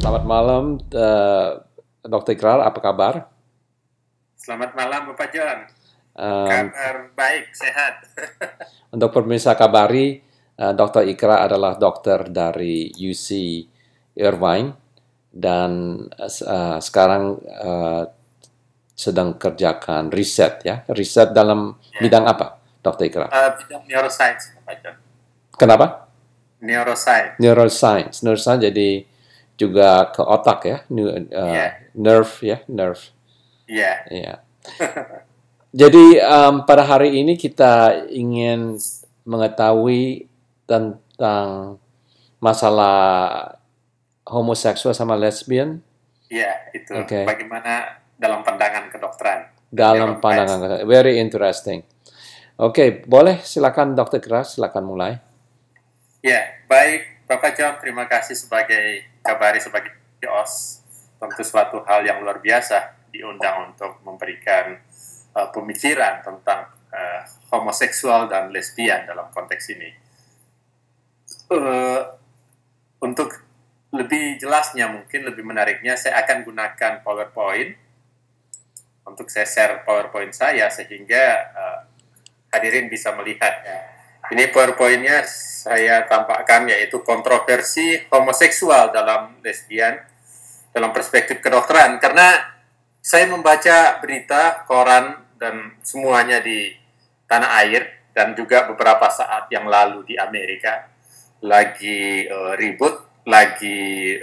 Selamat malam, Dr. Ikrar, apa kabar? Selamat malam Bapak John. Um, Kabar baik, sehat. untuk pemirsa Kabari, Dr. Ikrar adalah dokter dari UC Irvine dan sekarang sedang kerjakan riset ya. Riset dalam bidang apa, Dr. Ikrar? Bidang neuroscience Bapak John. Kenapa? Neuroscience. Neuroscience. Neuroscience jadi juga ke otak ya, Iya. nerve ya, nerve. Iya. Ya. Jadi pada hari ini kita ingin mengetahui tentang masalah homoseksual sama lesbian Iya, itu. Oke. Bagaimana dalam pandangan kedokteran. dalam pandangan. Very interesting. Oke, boleh silakan Dr. Keras, silakan mulai. Ya, baik Bapak John, terima kasih sebagai kabari, sebagai OS. Tentu suatu hal yang luar biasa diundang untuk memberikan pemikiran tentang homoseksual dan lesbian dalam konteks ini. Untuk lebih jelasnya, mungkin lebih menariknya, saya akan gunakan PowerPoint untuk saya share PowerPoint saya sehingga hadirin bisa melihatnya. Ini PowerPoint-nya saya tampakkan, yaitu kontroversi homoseksual dalam lesbian dalam perspektif kedokteran. Karena saya membaca berita, koran, dan semuanya di tanah air, dan juga beberapa saat yang lalu di Amerika, lagi ribut, lagi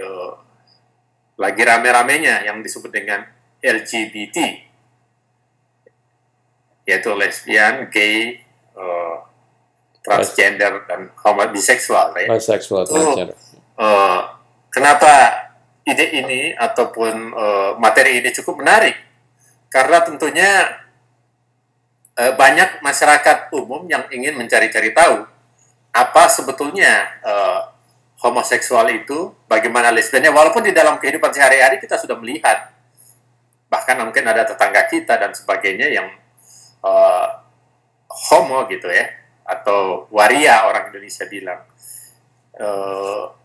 rame-ramenya yang disebut dengan LGBT, yaitu lesbian, gay, transgender, dan biseksual. Right? Bisexual, transgender. Kenapa ide ini ataupun materi ini cukup menarik? Karena tentunya banyak masyarakat umum yang ingin mencari-cari tahu apa sebetulnya homoseksual itu, bagaimana lesbiannya, walaupun di dalam kehidupan sehari-hari kita sudah melihat, bahkan mungkin ada tetangga kita dan sebagainya yang homo gitu ya, atau waria orang Indonesia bilang.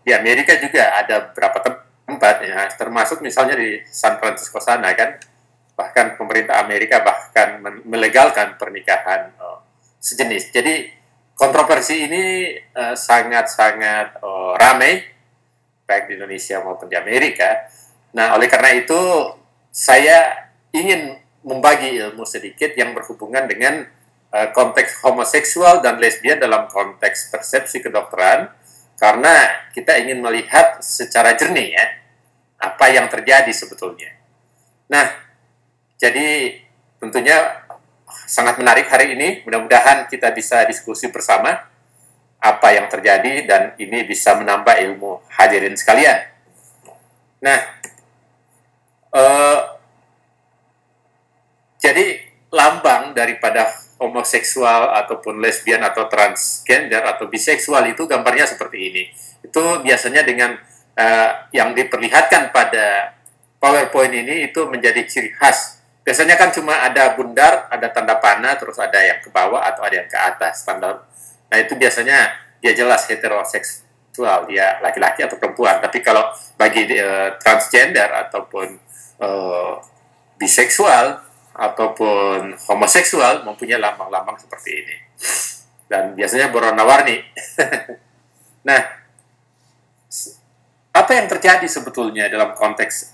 Di Amerika juga ada beberapa tempat ya, termasuk misalnya di San Francisco sana kan, bahkan pemerintah Amerika bahkan melegalkan pernikahan sejenis. Jadi kontroversi ini sangat-sangat ramai baik di Indonesia maupun di Amerika. Nah, oleh karena itu saya ingin membagi ilmu sedikit yang berhubungan dengan konteks homoseksual dan lesbian dalam konteks persepsi kedokteran, karena kita ingin melihat secara jernih ya apa yang terjadi sebetulnya. Nah, jadi tentunya sangat menarik hari ini. Mudah-mudahan kita bisa diskusi bersama apa yang terjadi dan ini bisa menambah ilmu hadirin sekalian. Nah, jadi lambang daripada homoseksual ataupun lesbian atau transgender atau biseksual itu gambarnya seperti ini. Itu biasanya dengan yang diperlihatkan pada PowerPoint ini itu menjadi ciri khas. Biasanya kan cuma ada bundar, ada tanda panah, terus ada yang ke bawah atau ada yang ke atas standar. Nah, itu biasanya dia jelas heteroseksual, dia laki-laki atau perempuan. Tapi kalau bagi transgender ataupun biseksual ataupun homoseksual mempunyai lambang-lambang seperti ini, dan biasanya berwarna-warni. Nah, apa yang terjadi sebetulnya dalam konteks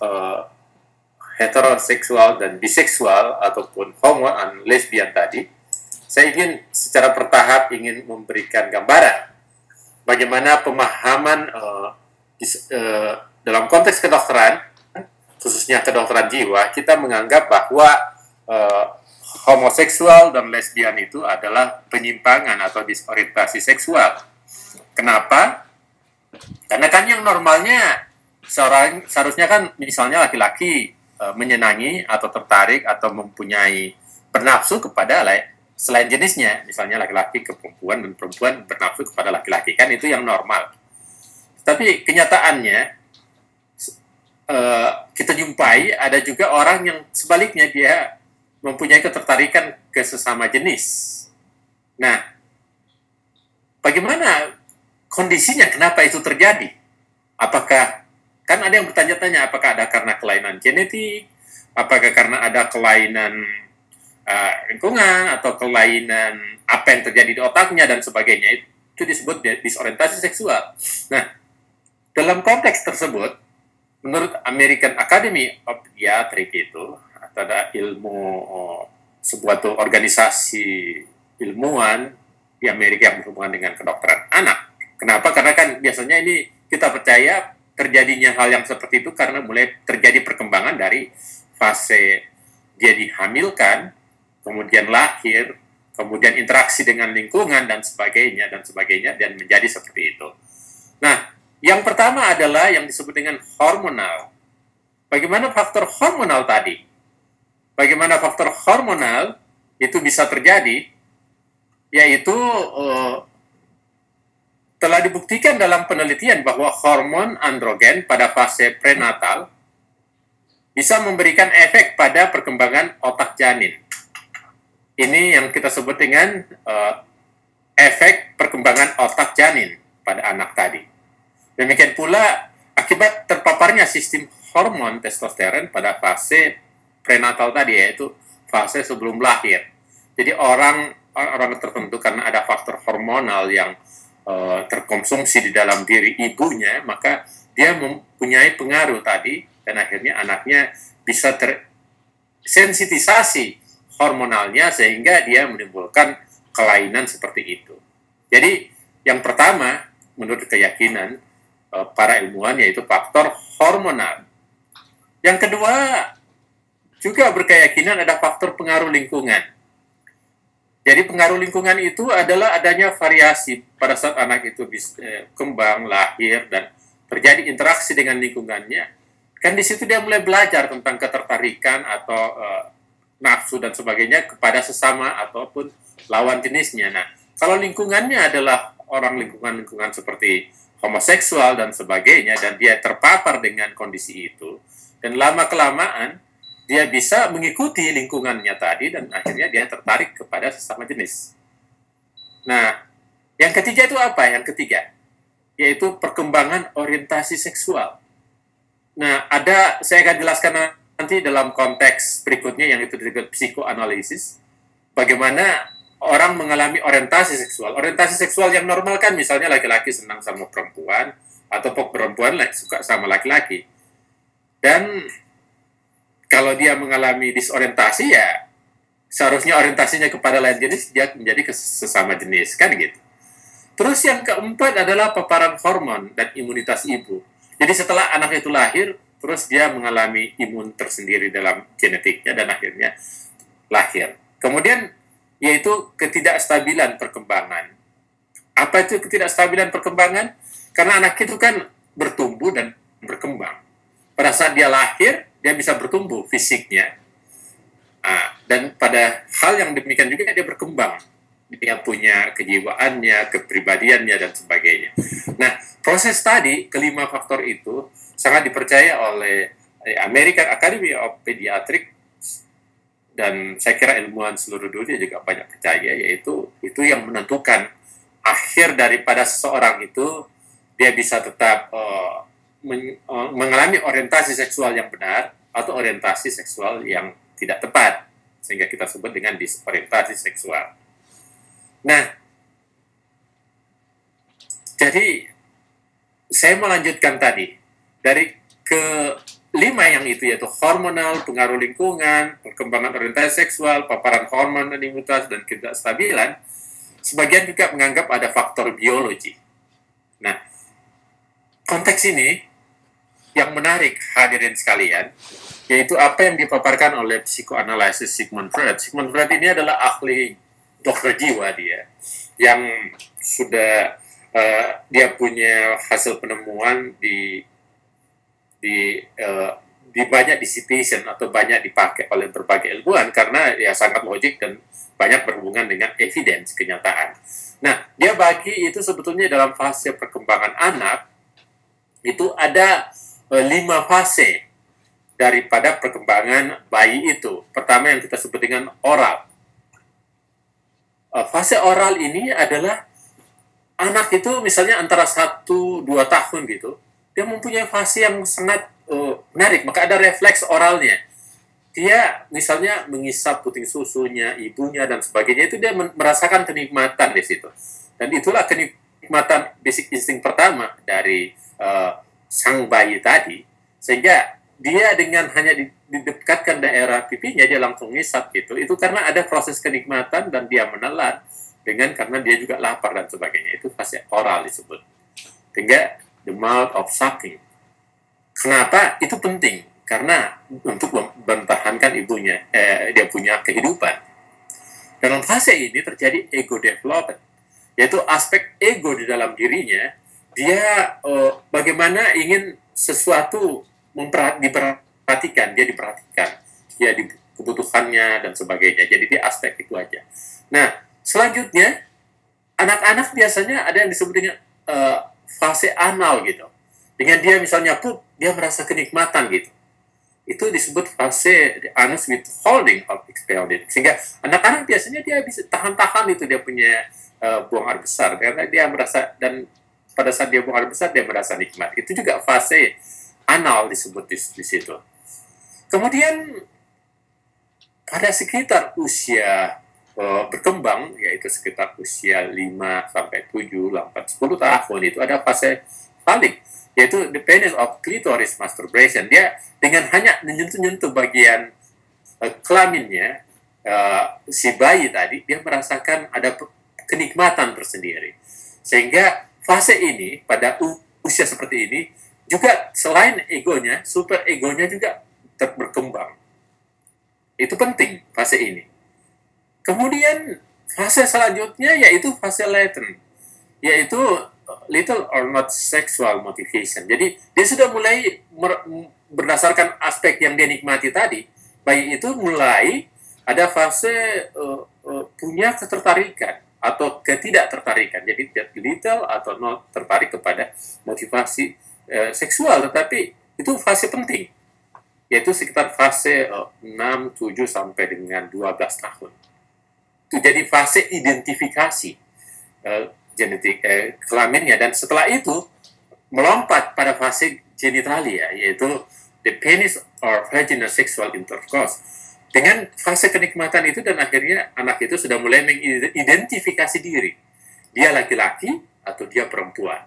heteroseksual dan biseksual ataupun homo dan lesbian tadi? Saya ingin secara bertahap ingin memberikan gambaran bagaimana pemahaman dalam konteks kedokteran, khususnya kedokteran jiwa, kita menganggap bahwa homoseksual dan lesbian itu adalah penyimpangan atau disorientasi seksual. Kenapa? Karena kan yang normalnya seharusnya kan misalnya laki-laki menyenangi atau tertarik atau mempunyai bernafsu kepada selain jenisnya, misalnya laki-laki ke perempuan dan perempuan bernafsu kepada laki-laki, kan itu yang normal. Tapi kenyataannya kita jumpai ada juga orang yang sebaliknya, dia mempunyai ketertarikan ke sesama jenis. Nah, bagaimana kondisinya, kenapa itu terjadi? Apakah Kan ada yang bertanya-tanya apakah ada karena kelainan genetik, apakah karena ada kelainan lingkungan, atau kelainan apa yang terjadi di otaknya dan sebagainya. Itu disebut disorientasi seksual. Nah, dalam konteks tersebut, menurut American Academy of Pediatrics itu, atau ada sebuah organisasi ilmuwan di Amerika yang berhubungan dengan kedokteran anak. Kenapa? Karena kan biasanya ini kita percaya terjadinya hal yang seperti itu karena mulai terjadi perkembangan dari fase dia dihamilkan, kemudian lahir, kemudian interaksi dengan lingkungan dan sebagainya, dan menjadi seperti itu. Nah, yang pertama adalah yang disebut dengan hormonal. Bagaimana faktor hormonal tadi? Bagaimana faktor hormonal itu bisa terjadi? Yaitu telah dibuktikan dalam penelitian bahwa hormon androgen pada fase prenatal bisa memberikan efek pada perkembangan otak janin. Ini yang kita sebut dengan efek perkembangan otak janin pada anak tadi. Demikian pula akibat terpaparnya sistem hormon testosteron pada fase prenatal tadi, yaitu fase sebelum lahir. Jadi orang tertentu karena ada faktor hormonal yang terkonsumsi di dalam diri ibunya, maka dia mempunyai pengaruh tadi, dan akhirnya anaknya bisa tersensitisasi hormonalnya sehingga dia menimbulkan kelainan seperti itu. Jadi yang pertama menurut keyakinan para ilmuwan yaitu faktor hormonal. Yang kedua juga berkeyakinan ada faktor pengaruh lingkungan. Jadi pengaruh lingkungan itu adalah adanya variasi pada saat anak itu kembang, lahir, dan terjadi interaksi dengan lingkungannya. Kan di situ dia mulai belajar tentang ketertarikan atau nafsu dan sebagainya kepada sesama ataupun lawan jenisnya. Nah, kalau lingkungannya adalah orang lingkungan seperti homoseksual dan sebagainya, dan dia terpapar dengan kondisi itu, dan lama-kelamaan dia bisa mengikuti lingkungannya tadi, dan akhirnya dia tertarik kepada sesama jenis. Nah, yang ketiga itu apa? Yang ketiga, yaitu perkembangan orientasi seksual. Nah, saya akan jelaskan nanti dalam konteks berikutnya yang itu disebut psikoanalisis, bagaimana orang mengalami orientasi seksual. Orientasi seksual yang normal kan misalnya laki-laki senang sama perempuan, atau perempuan suka sama laki-laki. Dan kalau dia mengalami disorientasi, ya seharusnya orientasinya kepada lain jenis, dia menjadi sesama jenis, kan gitu. Terus yang keempat adalah paparan hormon dan imunitas ibu. Jadi setelah anak itu lahir, terus dia mengalami imun tersendiri dalam genetiknya, dan akhirnya lahir. Kemudian yaitu ketidakstabilan perkembangan. Apa itu ketidakstabilan perkembangan? Karena anak itu kan bertumbuh dan berkembang. Pada saat dia lahir, dia bisa bertumbuh fisiknya. Dan pada hal yang demikian juga dia berkembang. Dia punya kejiwaannya, kepribadiannya, dan sebagainya. Nah, proses tadi, kelima faktor itu, sangat dipercaya oleh American Academy of Pediatrics, dan saya kira ilmuwan seluruh dunia juga banyak percaya, yaitu itu yang menentukan akhir daripada seseorang itu, dia bisa tetap mengalami orientasi seksual yang benar atau orientasi seksual yang tidak tepat, sehingga kita sebut dengan disorientasi seksual. Nah, jadi saya melanjutkan tadi dari kelima yang itu, yaitu hormonal, pengaruh lingkungan, perkembangan orientasi seksual, paparan hormon dan imunitas, dan ketidakstabilan. Sebagian juga menganggap ada faktor biologi. Nah, konteks ini yang menarik hadirin sekalian, yaitu apa yang dipaparkan oleh psikoanalisis Sigmund Freud. Sigmund Freud ini adalah ahli dokter jiwa dia, yang sudah dia punya hasil penemuan di banyak dissertation atau banyak dipakai oleh berbagai ilmuwan karena ya sangat logik dan banyak berhubungan dengan evidence, kenyataan. Nah, dia bagi itu sebetulnya dalam fase perkembangan anak itu ada 5 fase daripada perkembangan bayi itu. Pertama yang kita sebut dengan oral. Fase oral ini adalah anak itu misalnya antara 1-2 tahun gitu, dia mempunyai fase yang sangat menarik, maka ada refleks oralnya. Dia misalnya mengisap puting susunya, ibunya, dan sebagainya, itu dia merasakan kenikmatan di situ. Dan itulah kenikmatan basic insting pertama dari sang bayi tadi, sehingga dia dengan hanya didekatkan daerah pipinya, dia langsung ngisap gitu. Itu karena ada proses kenikmatan dan dia menelan, karena dia juga lapar dan sebagainya. Itu fase oral disebut. Sehingga the mouth of sucking. Kenapa? Itu penting. Karena untuk mempertahankan ibunya, dia punya kehidupan. Dalam fase ini terjadi ego development, yaitu aspek ego di dalam dirinya. Dia bagaimana ingin sesuatu diperhatikan, dia kebutuhannya dan sebagainya. Jadi dia aspek itu aja. Nah, selanjutnya anak-anak biasanya ada yang disebut dengan fase anal gitu. Dengan dia misalnya pup, dia merasa kenikmatan gitu. Itu disebut fase anus withholding of expelled. Sehingga anak-anak biasanya dia bisa tahan-tahan itu, dia punya buang air besar karena dia merasa, dan pada saat dia buang air besar dia merasa nikmat. Itu juga fase anal disebut di situ. Kemudian pada sekitar usia berkembang, yaitu sekitar usia 5 sampai 7, 8, 10 tahun, itu ada fase falik, yaitu the penis of clitoris masturbation. Dia dengan hanya menyentuh-nyentuh bagian kelaminnya si bayi tadi, dia merasakan ada kenikmatan tersendiri. Sehingga fase ini pada usia seperti ini juga selain egonya, super egonya juga berkembang. Itu penting fase ini. Kemudian fase selanjutnya yaitu fase latent, yaitu little or not sexual motivation. Jadi dia sudah mulai berdasarkan aspek yang dia nikmati tadi, bayi itu mulai ada fase punya ketertarikan atau ketidaktertarikan. Jadi little atau not tertarik kepada motivasi seksual, tetapi itu fase penting, yaitu sekitar fase 6, 7 sampai dengan 12 tahun. Itu jadi fase identifikasi genetik kelaminnya, dan setelah itu melompat pada fase genitalia, yaitu the penis or vaginal sexual intercourse. Dengan fase kenikmatan itu, dan akhirnya anak itu sudah mulai mengidentifikasi diri, dia laki-laki atau dia perempuan.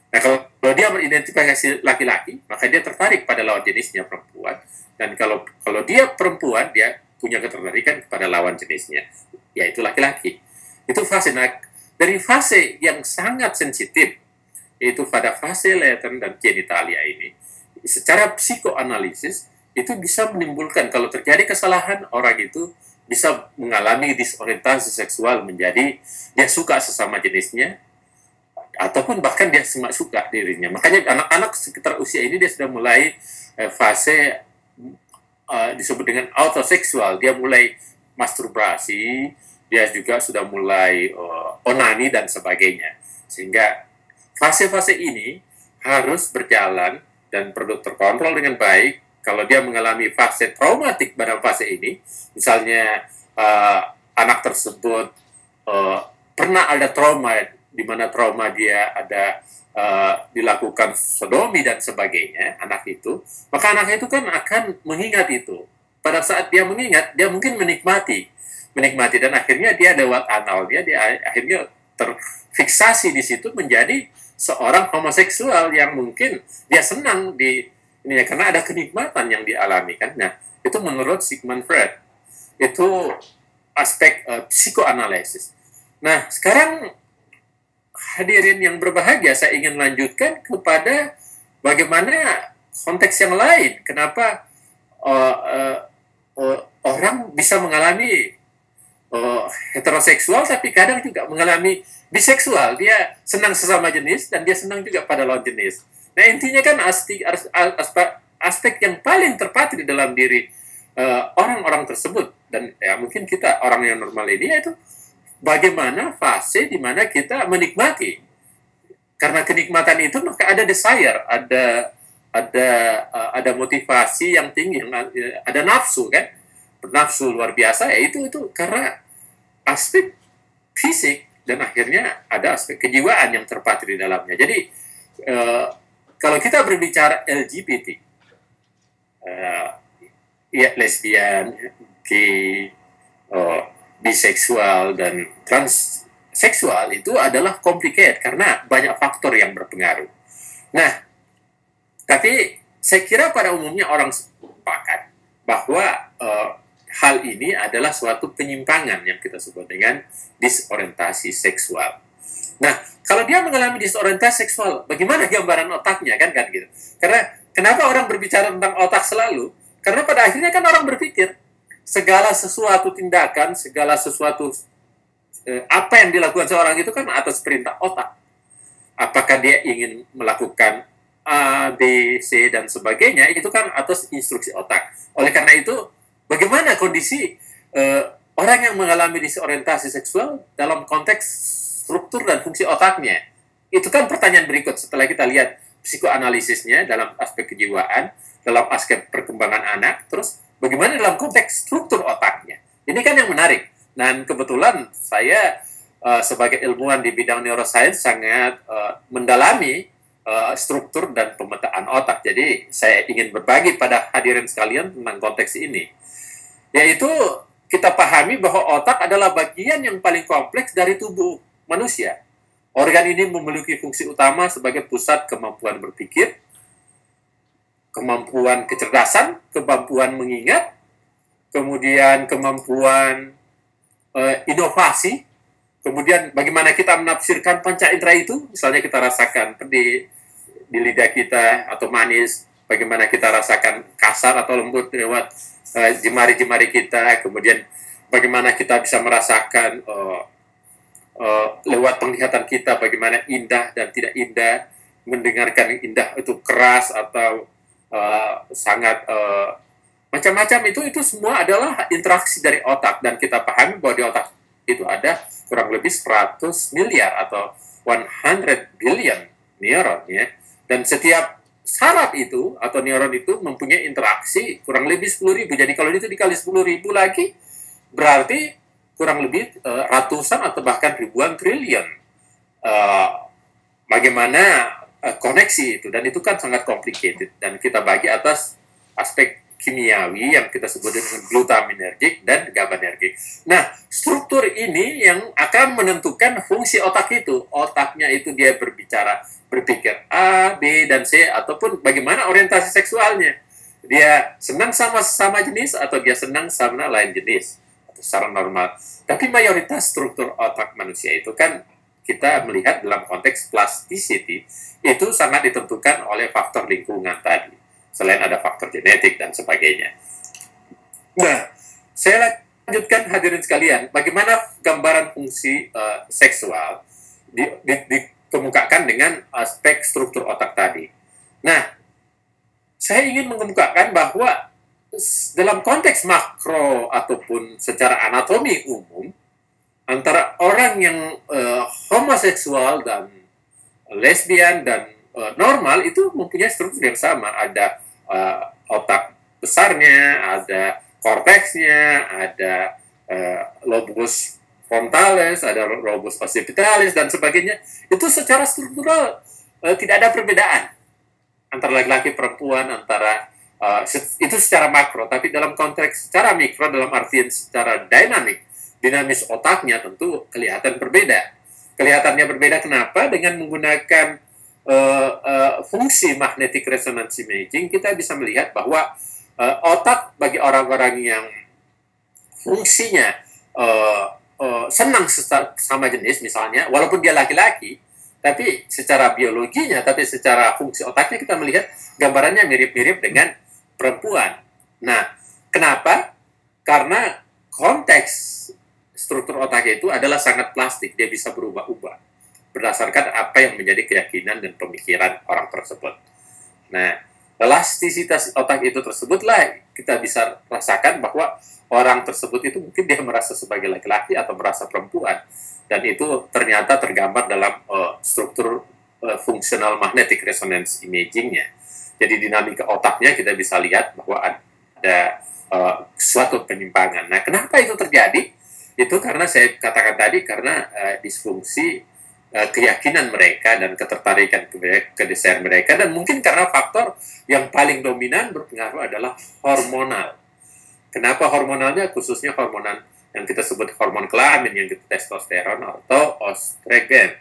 Nah, kalau dia beridentifikasi laki-laki, maka dia tertarik pada lawan jenisnya perempuan, dan kalau dia perempuan, dia punya ketertarikan kepada lawan jenisnya, yaitu laki-laki. Itu fase. Nah, dari fase yang sangat sensitif, yaitu pada fase latent dan genitalia ini, secara psikoanalisis, itu bisa menimbulkan, kalau terjadi kesalahan, orang itu bisa mengalami disorientasi seksual, menjadi dia suka sesama jenisnya, ataupun bahkan dia cuma suka dirinya. Makanya anak-anak sekitar usia ini dia sudah mulai fase disebut dengan autoseksual, dia mulai masturbasi, dia juga sudah mulai onani dan sebagainya. Sehingga fase-fase ini harus berjalan dan perlu terkontrol dengan baik. Kalau dia mengalami fase traumatik pada fase ini, misalnya anak tersebut pernah ada trauma, di mana trauma dia ada dilakukan sodomi dan sebagainya, anak itu, maka anak itu kan akan mengingat itu. Pada saat dia mengingat, dia mungkin menikmati, dan akhirnya dia lewat analnya, dia akhirnya terfiksasi di situ menjadi seorang homoseksual yang mungkin dia senang di ini, karena ada kenikmatan yang dialami kan. Nah, itu menurut Sigmund Freud. Itu aspek psikoanalisis. Nah, sekarang hadirin yang berbahagia, saya ingin lanjutkan kepada bagaimana konteks yang lain. Kenapa orang bisa mengalami heteroseksual, tapi kadang juga mengalami biseksual. Dia senang sesama jenis, dan dia senang juga pada lawan jenis. Nah, intinya kan aspek yang paling terpatri di dalam diri orang-orang tersebut, dan ya mungkin kita orang yang normal ini, yaitu bagaimana fase di mana kita menikmati. Karena kenikmatan itu maka ada desire, ada motivasi yang tinggi, ada nafsu kan, nafsu luar biasa, ya itu karena aspek fisik, dan akhirnya ada aspek kejiwaan yang terpatri di dalamnya. Jadi kalau kita berbicara LGBT, ya lesbian, gay, biseksual dan transseksual itu adalah complicated karena banyak faktor yang berpengaruh. Nah, tapi saya kira pada umumnya orang sepakat bahwa hal ini adalah suatu penyimpangan yang kita sebut dengan disorientasi seksual. Nah, kalau dia mengalami disorientasi seksual, bagaimana gambaran otaknya kan gitu. Karena kenapa orang berbicara tentang otak selalu? Karena pada akhirnya kan orang berpikir segala sesuatu tindakan, segala sesuatu apa yang dilakukan seorang itu kan atas perintah otak. Apakah dia ingin melakukan A, B, C, dan sebagainya, itu kan atas instruksi otak. Oleh karena itu, bagaimana kondisi orang yang mengalami disorientasi seksual dalam konteks struktur dan fungsi otaknya? Itu kan pertanyaan berikut setelah kita lihat psikoanalisisnya dalam aspek kejiwaan, dalam aspek perkembangan anak, terus bagaimana dalam konteks struktur otaknya? Ini kan yang menarik. Dan kebetulan saya sebagai ilmuwan di bidang neuroscience sangat mendalami struktur dan pemetaan otak. Jadi saya ingin berbagi pada hadirin sekalian tentang konteks ini. Yaitu kita pahami bahwa otak adalah bagian yang paling kompleks dari tubuh manusia. Organ ini memiliki fungsi utama sebagai pusat kemampuan berpikir, kemampuan kecerdasan, kemampuan mengingat, kemudian kemampuan inovasi, kemudian bagaimana kita menafsirkan panca indera itu, misalnya kita rasakan pedih di lidah kita atau manis, bagaimana kita rasakan kasar atau lembut lewat jemari-jemari kita, kemudian bagaimana kita bisa merasakan lewat penglihatan kita bagaimana indah dan tidak indah, mendengarkan indah itu keras atau sangat macam-macam, itu semua adalah interaksi dari otak, dan kita pahami bahwa di otak itu ada kurang lebih 100 miliar atau 100 billion neuron ya. Dan setiap saraf itu atau neuron itu mempunyai interaksi kurang lebih 10.000. Jadi kalau itu dikali 10.000 lagi berarti kurang lebih ratusan atau bahkan ribuan triliun bagaimana koneksi itu, dan itu kan sangat complicated, dan kita bagi atas aspek kimiawi yang kita sebut dengan glutaminergik dan GABAergik. Nah, struktur ini yang akan menentukan fungsi otak itu. Otaknya itu dia berpikir A, B, dan C, ataupun bagaimana orientasi seksualnya. Dia senang sama sesama jenis atau dia senang sama lain jenis, atau secara normal. Tapi mayoritas struktur otak manusia itu kan kita melihat dalam konteks plasticity, itu sangat ditentukan oleh faktor lingkungan tadi, selain ada faktor genetik dan sebagainya. Nah, saya lanjutkan hadirin sekalian, bagaimana gambaran fungsi seksual dikemukakan dengan aspek struktur otak tadi. Nah, saya ingin mengemukakan bahwa dalam konteks makro ataupun secara anatomi umum, antara orang yang homoseksual dan lesbian dan normal itu mempunyai struktur yang sama. Ada otak besarnya, ada korteksnya, ada lobus frontalis, ada lobus occipitalis, dan sebagainya. Itu secara struktural tidak ada perbedaan antara laki-laki perempuan, antara itu secara makro. Tapi dalam konteks secara mikro, dalam artian secara dinamis otaknya tentu kelihatan berbeda. Kelihatannya berbeda kenapa? Dengan menggunakan fungsi magnetic resonance imaging, kita bisa melihat bahwa otak bagi orang-orang yang fungsinya senang sama jenis misalnya, walaupun dia laki-laki, tapi secara biologinya, tapi secara fungsi otaknya kita melihat gambarannya mirip-mirip dengan perempuan. Nah, kenapa? Karena konteks struktur otak itu adalah sangat plastik, dia bisa berubah-ubah berdasarkan apa yang menjadi keyakinan dan pemikiran orang tersebut. Nah, elastisitas otak itu tersebutlah kita bisa rasakan bahwa orang tersebut itu mungkin dia merasa sebagai laki-laki atau merasa perempuan, dan itu ternyata tergambar dalam struktur fungsional magnetic resonance imaging-nya. Jadi dinamika otaknya kita bisa lihat bahwa ada suatu penyimpangan. Nah, kenapa itu terjadi? Itu karena saya katakan tadi, karena disfungsi keyakinan mereka dan ketertarikan ke desain mereka, dan mungkin karena faktor yang paling dominan berpengaruh adalah hormonal. Kenapa hormonalnya? Khususnya hormonal yang kita sebut hormon kelamin, yang kita testosteron atau estrogen.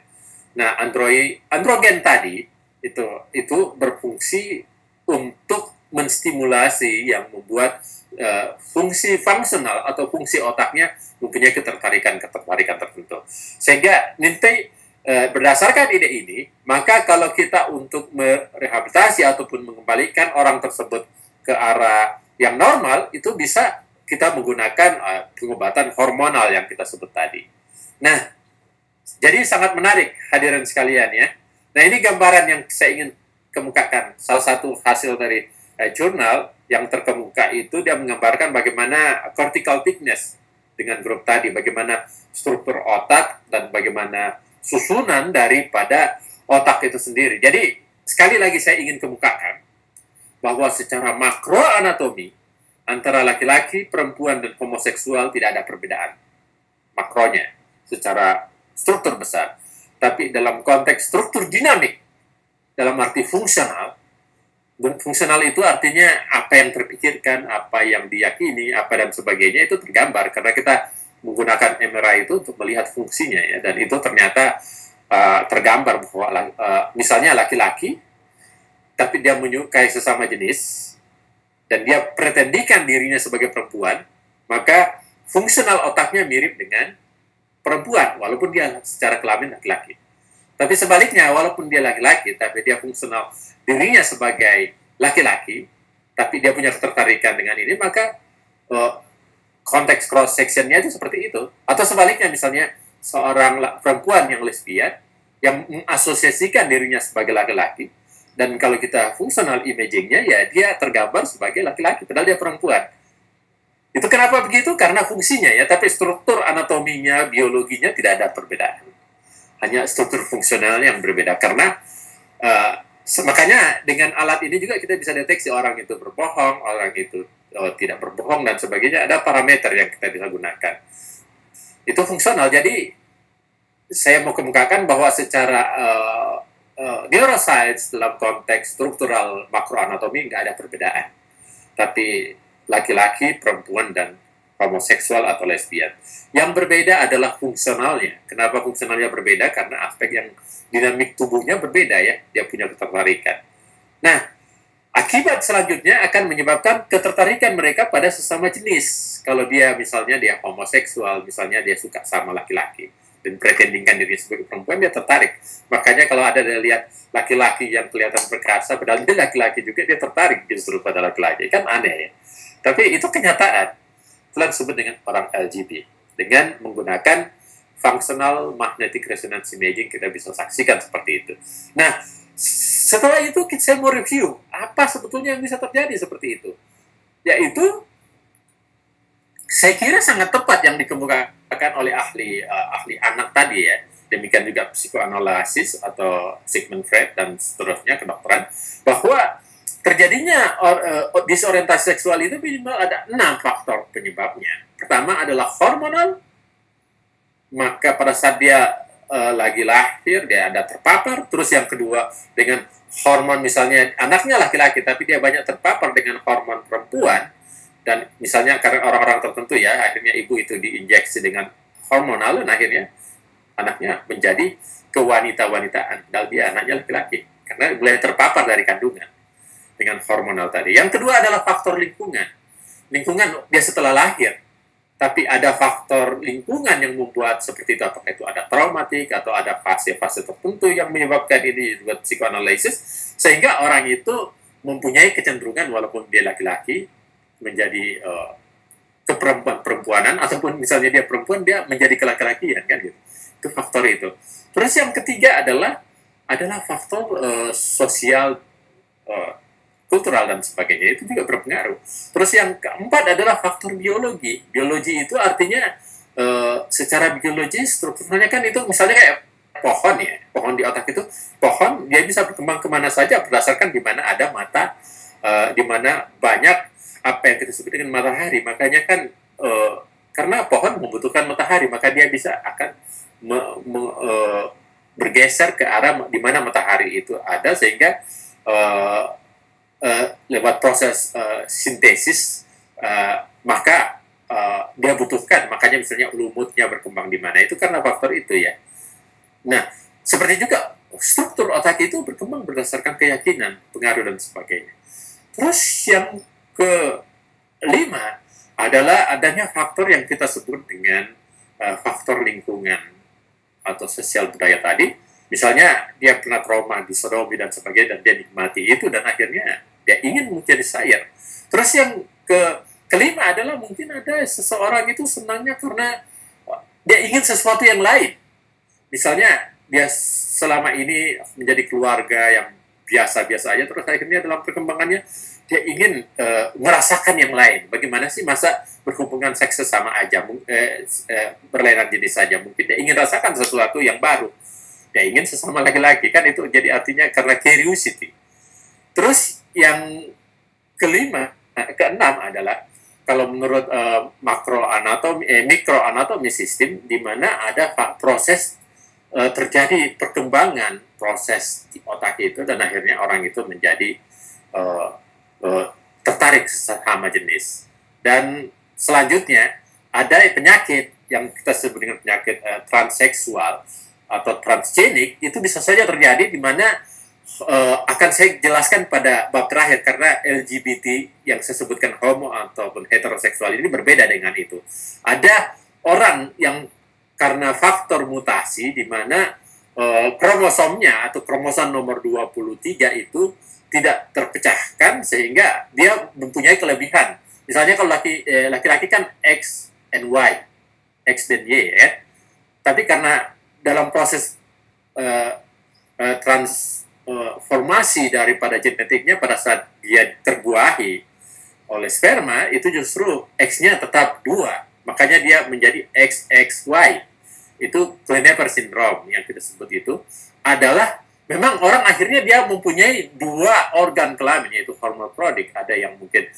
Nah, androgen tadi itu berfungsi untuk menstimulasi yang membuat fungsi fungsional atau fungsi otaknya mempunyai ketertarikan tertentu. Sehingga nanti berdasarkan ide ini, maka kalau kita untuk merehabilitasi ataupun mengembalikan orang tersebut ke arah yang normal, itu bisa kita menggunakan pengobatan hormonal yang kita sebut tadi. Nah, jadi sangat menarik hadirin sekalian ya. Nah, ini gambaran yang saya ingin kemukakan. Salah satu hasil dari jurnal yang terkemuka itu dia menggambarkan bagaimana cortical thickness dengan grup tadi, bagaimana struktur otak dan bagaimana susunan daripada otak itu sendiri. Jadi, sekali lagi saya ingin kemukakan bahwa secara makroanatomi antara laki-laki, perempuan, dan homoseksual tidak ada perbedaan makronya secara struktur besar. Tapi dalam konteks struktur dinamik, dalam arti fungsional itu artinya apa yang terpikirkan, apa yang diyakini, apa dan sebagainya itu tergambar karena kita menggunakan MRI itu untuk melihat fungsinya ya, dan itu ternyata tergambar bahwa misalnya laki-laki tapi dia menyukai sesama jenis dan dia pretendikan dirinya sebagai perempuan, maka fungsional otaknya mirip dengan perempuan walaupun dia secara kelamin laki-laki. Tapi sebaliknya, walaupun dia laki-laki tapi dia fungsional dirinya sebagai laki-laki, tapi dia punya ketertarikan dengan ini, maka konteks cross sectionnya itu seperti itu. Atau sebaliknya, misalnya seorang perempuan yang lesbian yang mengasosiasikan dirinya sebagai laki-laki, dan kalau kita fungsional imagingnya ya dia tergambar sebagai laki-laki padahal dia perempuan. Itu kenapa begitu? Karena fungsinya ya, tapi struktur anatominya, biologinya tidak ada perbedaan. Hanya struktur fungsionalnya yang berbeda. Karena makanya dengan alat ini juga kita bisa deteksi orang itu berbohong, orang itu tidak berbohong dan sebagainya. Ada parameter yang kita bisa gunakan. Itu fungsional. Jadi saya mau kemukakan bahwa secara neuroscience dalam konteks struktural makroanatomi nggak ada perbedaan. Tapi laki-laki, perempuan, dan homoseksual atau lesbian. Yang berbeda adalah fungsionalnya. Kenapa fungsionalnya berbeda? Karena aspek yang dinamik tubuhnya berbeda ya. Dia punya ketertarikan. Nah, akibat selanjutnya akan menyebabkan ketertarikan mereka pada sesama jenis. Kalau dia misalnya dia homoseksual, misalnya dia suka sama laki-laki dan pretendingkan diri sebagai perempuan, dia tertarik. Makanya kalau ada dia lihat laki-laki yang kelihatan perkasa, padahal dia laki-laki juga, dia tertarik justru pada laki-laki. Kan aneh ya. Tapi itu kenyataan. Itulah disebut dengan orang LGBT. Dengan menggunakan functional magnetic resonance imaging, kita bisa saksikan seperti itu. Nah, setelah itu saya mau review apa sebetulnya yang bisa terjadi seperti itu. Yaitu, saya kira sangat tepat yang dikemukakan oleh ahli anak tadi ya. Demikian juga psikoanalisis atau Sigmund Freud dan seterusnya kedokteran, bahwa terjadinya disorientasi seksual itu minimal ada 6 faktor penyebabnya. Pertama adalah hormonal, maka pada saat dia lagi lahir dia ada terpapar. Terus yang kedua dengan hormon, misalnya anaknya laki-laki tapi dia banyak terpapar dengan hormon perempuan, dan misalnya karena orang-orang tertentu ya, akhirnya ibu itu diinjeksi dengan hormonal dan akhirnya anaknya menjadi kewanita-wanitaan, padahal dia anaknya laki-laki karena mulai terpapar dari kandungan dengan hormonal tadi. Yang kedua adalah faktor lingkungan. Lingkungan dia setelah lahir, tapi ada faktor lingkungan yang membuat seperti itu, apakah itu ada traumatik atau ada fase-fase tertentu yang menyebabkan ini buat psikoanalisis, sehingga orang itu mempunyai kecenderungan walaupun dia laki-laki menjadi keperempuan-perempuanan, ataupun misalnya dia perempuan dia menjadi kelaki-lakian kan gitu. Itu faktor itu. Terus yang ketiga adalah faktor sosial, kultural dan sebagainya, itu juga berpengaruh. Terus yang keempat adalah faktor biologi. Biologi itu artinya secara biologi strukturnya kan itu misalnya kayak pohon ya, pohon di otak itu, pohon dia bisa berkembang kemana saja berdasarkan di mana ada mata, di mana banyak apa yang kita sebut dengan matahari. Makanya kan karena pohon membutuhkan matahari, maka dia bisa akan bergeser ke arah di mana matahari itu ada, sehingga lewat proses sintesis maka dia butuhkan, makanya misalnya lumutnya berkembang di mana, itu karena faktor itu ya. Nah, seperti juga struktur otak itu berkembang berdasarkan keyakinan, pengaruh dan sebagainya. Terus yang kelima adalah adanya faktor yang kita sebut dengan faktor lingkungan atau sosial budaya tadi. Misalnya dia pernah trauma, disodomi dan sebagainya, dan dia nikmati itu, dan akhirnya dia ingin menjadi sayur. Terus yang kelima adalah mungkin ada seseorang itu senangnya karena dia ingin sesuatu yang lain. Misalnya dia selama ini menjadi keluarga yang biasa-biasa aja, terus akhirnya dalam perkembangannya dia ingin merasakan yang lain. Bagaimana sih masa berhubungan seks sesama aja, berlainan jenis saja, mungkin dia ingin rasakan sesuatu yang baru. Dia ingin sesama laki-laki, kan itu jadi artinya karena curiosity. Terus yang keenam adalah kalau menurut mikroanatomi sistem, di mana ada proses terjadi perkembangan proses di otak itu, dan akhirnya orang itu menjadi tertarik sesama jenis. Dan selanjutnya ada penyakit yang kita sebut dengan penyakit transseksual atau transgenik. Itu bisa saja terjadi, di mana akan saya jelaskan pada bab terakhir, karena LGBT yang saya sebutkan homo ataupun heteroseksual ini berbeda dengan itu. Ada orang yang karena faktor mutasi, di mana kromosomnya atau kromosom nomor 23 itu tidak terpecahkan, sehingga dia mempunyai kelebihan. Misalnya kalau laki-laki kan X and Y, X dan Y ya. Tapi karena dalam proses transformasi daripada genetiknya, pada saat dia terbuahi oleh sperma, itu justru X-nya tetap 2. Makanya dia menjadi XXY. Itu Klinefelter syndrome yang kita sebut itu adalah memang orang akhirnya dia mempunyai 2 organ kelamin, yaitu hermaphroditic. Ada yang mungkin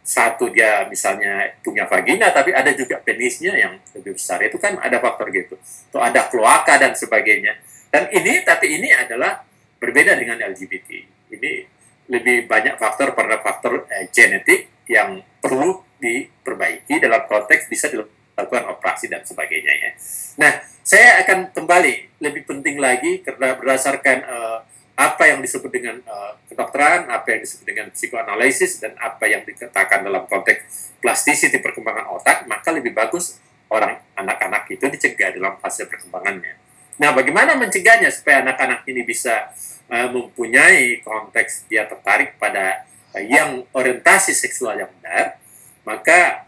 satu dia misalnya punya vagina, tapi ada juga penisnya yang lebih besar. Itu kan ada faktor gitu. Tuh ada kloaka dan sebagainya. Dan ini adalah berbeda dengan LGBT. Ini lebih banyak faktor pada faktor genetik yang perlu diperbaiki dalam konteks bisa dilakukan operasi dan sebagainya ya. Nah, saya akan kembali lebih penting lagi karena berdasarkan apa yang disebut dengan kedokteran, apa yang disebut dengan psikoanalisis, dan apa yang dikatakan dalam konteks plasticity perkembangan otak, maka lebih bagus anak-anak itu dicegah dalam fase perkembangannya. Nah, bagaimana mencegahnya supaya anak-anak ini bisa mempunyai konteks dia tertarik pada yang orientasi seksual yang benar? Maka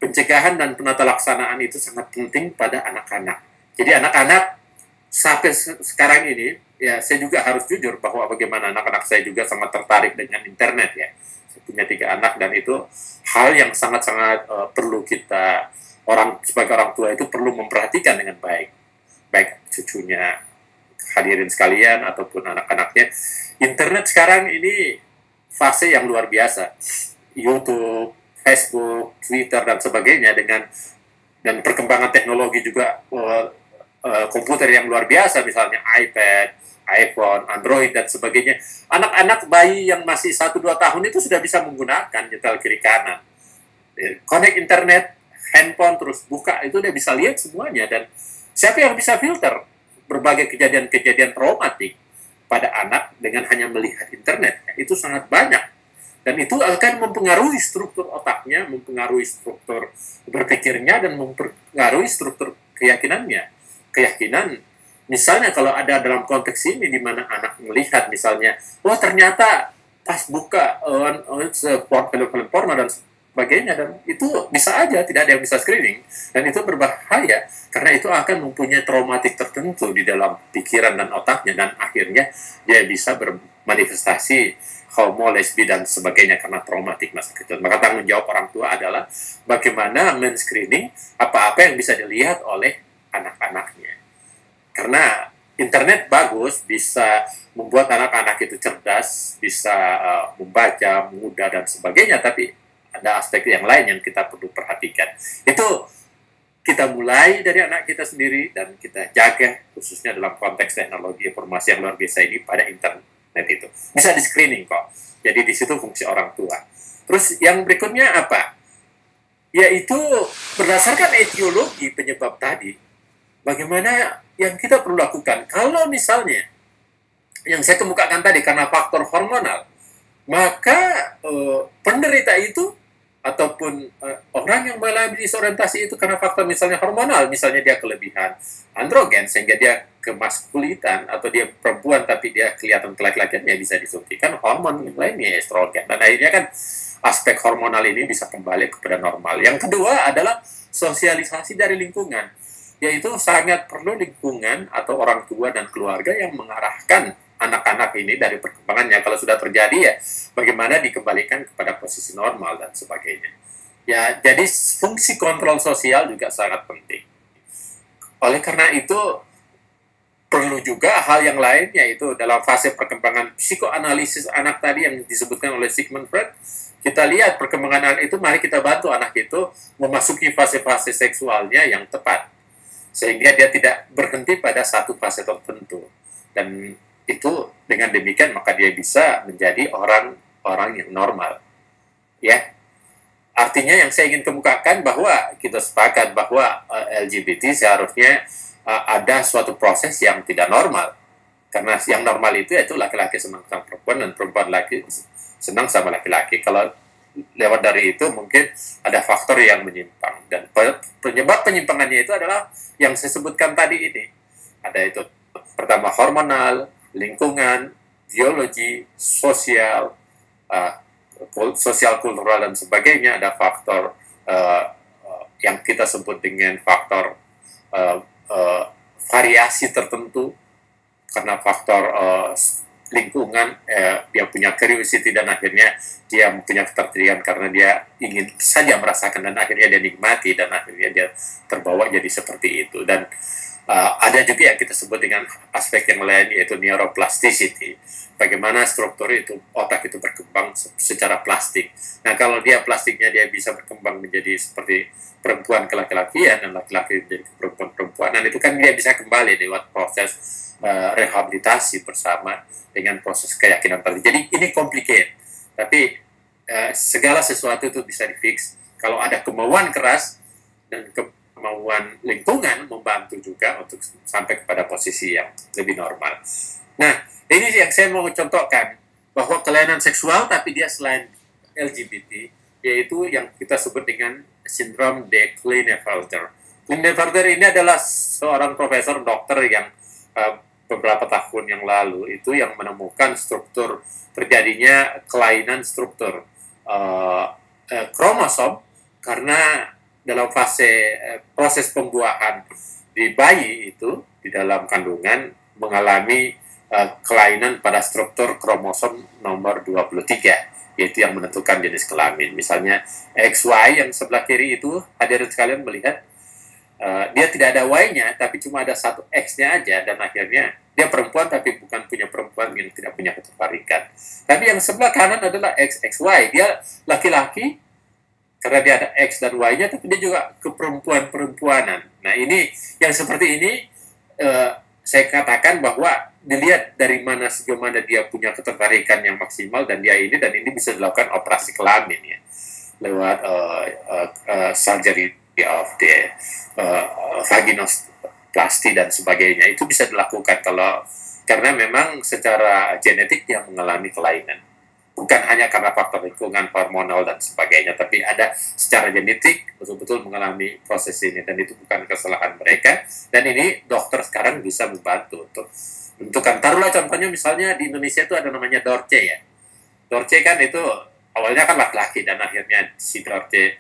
pencegahan dan penata laksanaan itu sangat penting pada anak-anak. Jadi anak-anak sampai sekarang ini, ya saya juga harus jujur bahwa bagaimana anak-anak saya juga sangat tertarik dengan internet ya. Saya punya 3 anak, dan itu hal yang sangat-sangat perlu kita sebagai orang tua itu perlu memperhatikan dengan baik. Baik cucunya, hadirin sekalian, ataupun anak-anaknya. Internet sekarang ini fase yang luar biasa. YouTube, Facebook, Twitter, dan sebagainya, dan perkembangan teknologi juga komputer yang luar biasa, misalnya iPad, iPhone, Android, dan sebagainya. Anak-anak bayi yang masih 1-2 tahun itu sudah bisa menggunakan nyetel kiri kanan. Connect internet, handphone, terus buka, itu dia bisa lihat semuanya. Dan siapa yang bisa filter berbagai kejadian-kejadian traumatik pada anak dengan hanya melihat internet? Itu sangat banyak. Dan itu akan mempengaruhi struktur otaknya, mempengaruhi struktur berpikirnya, dan mempengaruhi struktur keyakinannya. Keyakinan, misalnya kalau ada dalam konteks ini, di mana anak melihat misalnya, wah ternyata pas buka film porno dan sebagainya, dan itu bisa aja tidak ada yang bisa screening, dan itu berbahaya, karena itu akan mempunyai traumatik tertentu di dalam pikiran dan otaknya, dan akhirnya dia bisa bermanifestasi homo, lesbi, dan sebagainya karena traumatik masa kecil. Maka tanggung jawab orang tua adalah bagaimana men-screening apa-apa yang bisa dilihat oleh anak-anaknya. Karena internet bagus, bisa membuat anak-anak itu cerdas, bisa membaca, mudah, dan sebagainya, tapi ada aspek yang lain yang kita perlu perhatikan. Itu kita mulai dari anak kita sendiri dan kita jaga, khususnya dalam konteks teknologi informasi yang luar biasa ini pada internet itu. Bisa di screening kok. Jadi di situ fungsi orang tua. Terus yang berikutnya apa? Yaitu berdasarkan etiologi penyebab tadi, bagaimana yang kita perlu lakukan. Kalau misalnya yang saya kemukakan tadi karena faktor hormonal, maka penderita itu ataupun orang yang mengalami disorientasi itu karena faktor misalnya hormonal, misalnya dia kelebihan androgen sehingga dia kemaskulitan, atau dia perempuan tapi dia kelihatan kelaki-lakian, ya bisa disuntikan hormon yang lainnya, estrogen, dan akhirnya kan aspek hormonal ini bisa kembali kepada normal. Yang kedua adalah sosialisasi dari lingkungan, yaitu sangat perlu lingkungan atau orang tua dan keluarga yang mengarahkan anak-anak ini dari perkembangannya. Kalau sudah terjadi, ya bagaimana dikembalikan kepada posisi normal dan sebagainya. Ya, jadi fungsi kontrol sosial juga sangat penting. Oleh karena itu, perlu juga hal yang lain, yaitu dalam fase perkembangan psikoanalisis anak tadi yang disebutkan oleh Sigmund Freud. Kita lihat perkembangan anak itu, mari kita bantu anak itu memasuki fase-fase seksualnya yang tepat, sehingga dia tidak berhenti pada satu fase tertentu. Dan itu dengan demikian maka dia bisa menjadi orang yang normal. Ya, artinya yang saya ingin kemukakan bahwa kita sepakat bahwa LGBT seharusnya ada suatu proses yang tidak normal. Karena yang normal itu yaitu laki-laki senang sama perempuan dan perempuan laki senang sama laki-laki. Kalau lewat dari itu mungkin ada faktor yang menyimpang, dan penyebab penyimpangannya itu adalah yang saya sebutkan tadi ini. Ada itu pertama hormonal, lingkungan, biologi, sosial, sosial kultural dan sebagainya. Ada faktor yang kita sebut dengan faktor variasi tertentu, karena faktor lingkungan, dia punya curiosity dan akhirnya dia punya ketertarikan karena dia ingin saja merasakan dan akhirnya dia nikmati dan akhirnya dia terbawa jadi seperti itu. Dan ada juga yang kita sebut dengan aspek yang lain, yaitu neuroplasticity. Bagaimana struktur itu, otak itu berkembang secara plastik. Nah, kalau dia plastiknya dia bisa berkembang menjadi seperti perempuan ke laki-lakian dan laki-laki menjadi perempuan-perempuanan, itu kan dia bisa kembali lewat proses rehabilitasi bersama dengan proses keyakinan tadi. Jadi ini complicated, tapi segala sesuatu itu bisa di-fix kalau ada kemauan keras dan kemauan lingkungan membantu juga untuk sampai kepada posisi yang lebih normal. Nah, ini yang saya mau contohkan, bahwa kelainan seksual tapi dia selain LGBT, yaitu yang kita sebut dengan sindrom de Klinefelter. Klinefelter ini adalah seorang profesor dokter yang beberapa tahun yang lalu itu yang menemukan struktur terjadinya kelainan struktur kromosom, karena dalam fase proses pembuahan di bayi itu di dalam kandungan mengalami kelainan pada struktur kromosom nomor 23, yaitu yang menentukan jenis kelamin. Misalnya XY yang sebelah kiri itu, hadirin sekalian melihat dia tidak ada Y-nya, tapi cuma ada satu X-nya aja, dan akhirnya dia perempuan tapi bukan punya perempuan yang tidak punya ketertarikan. Tapi yang sebelah kanan adalah XXY, dia laki-laki karena dia ada X dan Y-nya, tapi dia juga keperempuan-perempuanan. Nah, ini yang seperti ini saya katakan bahwa dilihat dari mana sejauh mana dia punya ketertarikan yang maksimal, dan ini bisa dilakukan operasi kelamin ya, lewat surgery of the vaginoplasty dan sebagainya. Itu bisa dilakukan karena memang secara genetik dia mengalami kelainan, bukan hanya karena faktor lingkungan, hormonal dan sebagainya, tapi ada secara genetik betul-betul mengalami proses ini, dan itu bukan kesalahan mereka. Dan ini dokter sekarang bisa membantu untuk menentukan. Taruhlah contohnya misalnya di Indonesia itu ada namanya Dorce ya. Dorce kan itu awalnya kan laki-laki, dan akhirnya si Dorce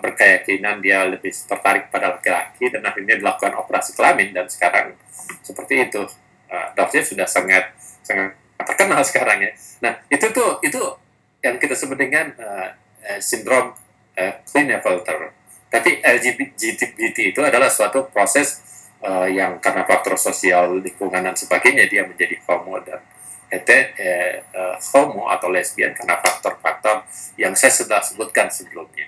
berkeyakinan dia lebih tertarik pada laki-laki, dan akhirnya dilakukan operasi kelamin, dan sekarang seperti itu. Dorce sudah sangat terkenal sekarang ya. Nah, itu yang kita sebut dengan sindrom Klinefelter. Tapi LGBT itu adalah suatu proses yang karena faktor sosial, lingkungan dan sebagainya dia menjadi homo dan homo atau lesbian karena faktor-faktor yang saya sudah sebutkan sebelumnya.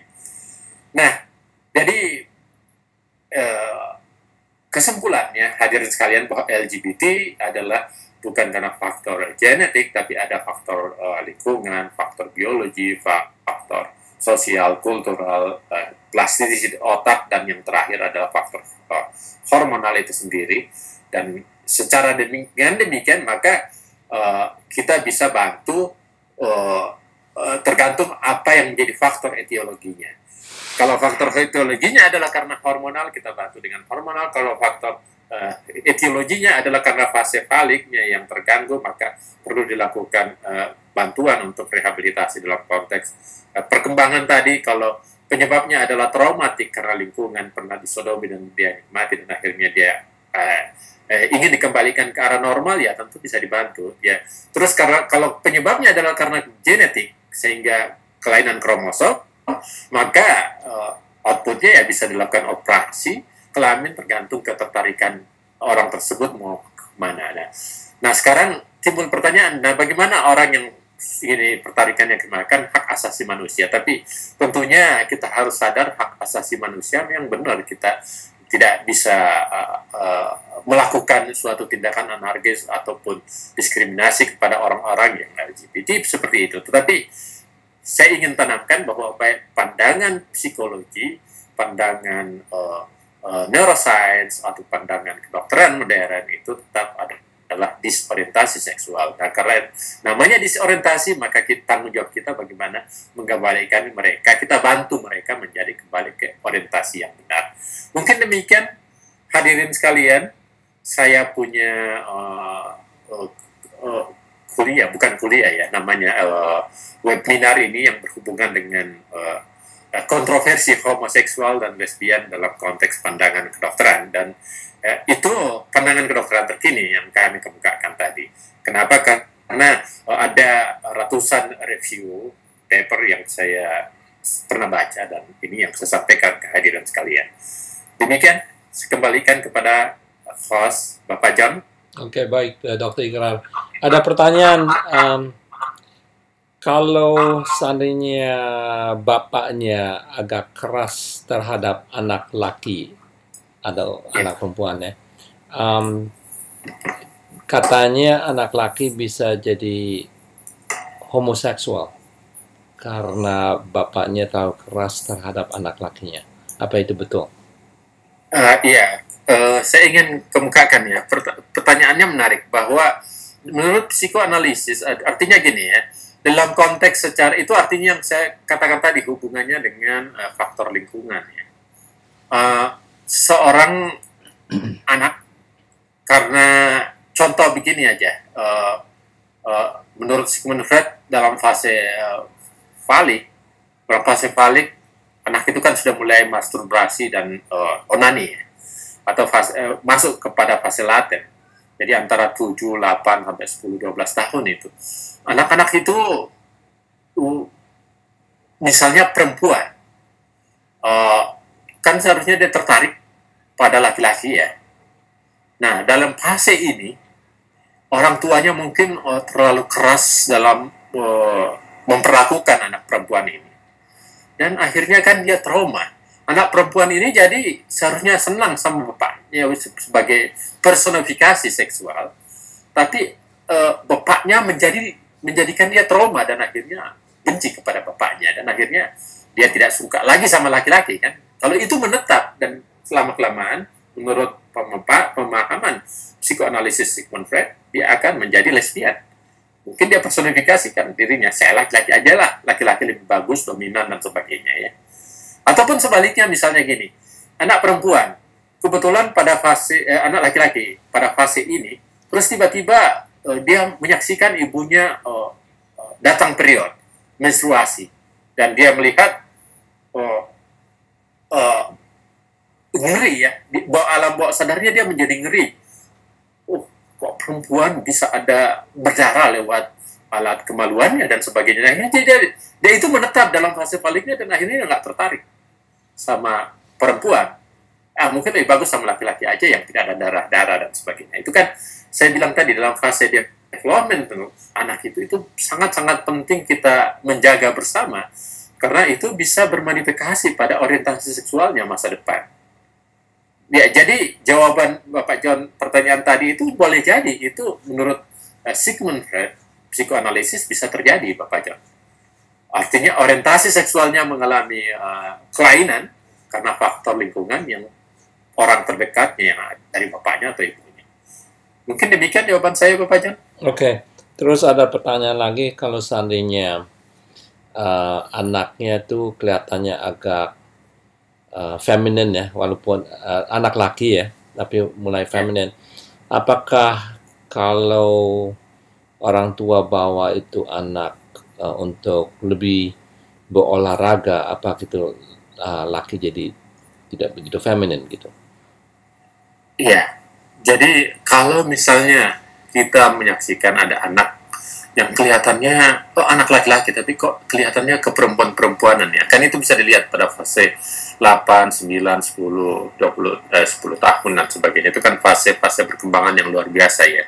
Nah, jadi kesimpulannya, hadirin sekalian, bahwa LGBT adalah bukan karena faktor genetik, tapi ada faktor lingkungan, faktor biologi, faktor sosial, kultural, plastisitas otak, dan yang terakhir adalah faktor hormonal itu sendiri. Dan secara demikian maka kita bisa bantu tergantung apa yang menjadi faktor etiologinya. Kalau faktor etiologinya adalah karena hormonal, kita bantu dengan hormonal. Kalau faktor etiologinya adalah karena fase faliknya yang terganggu, maka perlu dilakukan bantuan untuk rehabilitasi dalam konteks perkembangan tadi. Kalau penyebabnya adalah traumatik karena lingkungan, pernah disodomi dan dia mati, dan akhirnya dia ingin dikembalikan ke arah normal, ya tentu bisa dibantu. Ya. Terus kalau penyebabnya adalah karena genetik, sehingga kelainan kromosom, maka outputnya ya bisa dilakukan operasi kelamin tergantung ketertarikan orang tersebut mau kemana. Nah sekarang timbul pertanyaan, nah bagaimana orang yang ini pertarikannya kemana? Kan hak asasi manusia, tapi tentunya kita harus sadar hak asasi manusia yang benar. Kita tidak bisa melakukan suatu tindakan anarkis ataupun diskriminasi kepada orang-orang yang LGBT seperti itu. Tetapi saya ingin tanamkan bahwa pandangan psikologi, pandangan neuroscience, atau pandangan kedokteran modern itu tetap adalah disorientasi seksual. Nah, karena namanya disorientasi, maka tanggung jawab kita bagaimana mengembalikan mereka, kita bantu mereka menjadi kembali ke orientasi yang benar. Mungkin demikian, hadirin sekalian, saya punya bukan kuliah ya, namanya webinar ini yang berhubungan dengan kontroversi homoseksual dan lesbian dalam konteks pandangan kedokteran, dan itu pandangan kedokteran terkini yang kami kemukakan tadi. Kenapa? Karena ada ratusan review paper yang saya pernah baca, dan ini yang saya sampaikan ke hadirin sekalian. Demikian, saya kembalikan kepada host Bapak John. Oke, baik, Dr. Ikrar. Ada pertanyaan, kalau seandainya bapaknya agak keras terhadap anak laki atau anak perempuannya, katanya anak laki bisa jadi homoseksual karena bapaknya terlalu keras terhadap anak lakinya. Apa itu betul? Iya, saya ingin kemukakan ya. Pertanyaannya menarik, bahwa menurut psikoanalisis, artinya gini ya, dalam konteks secara itu artinya yang saya katakan tadi hubungannya dengan faktor lingkungan ya. Seorang anak, karena contoh begini aja, menurut Sigmund Freud dalam fase falik, anak itu kan sudah mulai masturbasi dan onani ya, atau masuk kepada fase laten. Jadi antara 7, 8, sampai 10, 12 tahun itu. Anak-anak itu, misalnya perempuan, kan seharusnya dia tertarik pada laki-laki ya. Nah, dalam fase ini, orang tuanya mungkin terlalu keras dalam memperlakukan anak perempuan ini. Dan akhirnya kan dia trauma. Anak perempuan ini jadi seharusnya senang sama bapaknya sebagai personifikasi seksual. Tapi bapaknya menjadikan dia trauma, dan akhirnya benci kepada bapaknya, dan akhirnya dia tidak suka lagi sama laki-laki kan. Kalau itu menetap, dan selama-kelamaan menurut pemahaman psikoanalisis Sigmund Freud, dia akan menjadi lesbian. Mungkin dia personifikasikan dirinya, saya laki-laki aja lah, laki-laki lebih bagus, dominan, dan sebagainya ya. Ataupun sebaliknya, misalnya gini, anak perempuan, kebetulan pada fase, anak laki-laki pada fase ini, terus tiba-tiba dia menyaksikan ibunya datang period, menstruasi, dan dia melihat ngeri ya, alam bawah sadarnya dia menjadi ngeri. Kok perempuan bisa ada berdarah lewat alat kemaluannya dan sebagainya. Nah, akhirnya dia itu menetap dalam fase faliknya, dan akhirnya nggak tertarik sama perempuan. Mungkin lebih bagus sama laki-laki aja yang tidak ada darah-darah dan sebagainya. Itu kan saya bilang tadi, dalam fase development anak itu sangat-sangat penting kita menjaga bersama, karena itu bisa bermodifikasi pada orientasi seksualnya masa depan. Ya, jadi jawaban Bapak John pertanyaan tadi itu boleh jadi itu menurut Sigmund Freud psikoanalisis bisa terjadi Bapak John. Artinya orientasi seksualnya mengalami kelainan karena faktor lingkungan yang orang terdekatnya yang dari bapaknya atau ibunya. Mungkin demikian jawaban saya Bapak John. Oke. Terus ada pertanyaan lagi, kalau seandainya anaknya tuh kelihatannya agak feminin ya, walaupun anak laki ya, tapi mulai feminin. Apakah kalau orang tua bawa itu anak untuk lebih berolahraga, apa gitu laki jadi tidak begitu feminin gitu? Iya. Jadi kalau misalnya kita menyaksikan ada anak yang kelihatannya anak laki-laki tapi kok kelihatannya keperempuan-perempuanan ya. Kan itu bisa dilihat pada fase 8, 9, 10, 20, 10 tahun dan sebagainya. Itu kan fase-fase perkembangan yang luar biasa ya.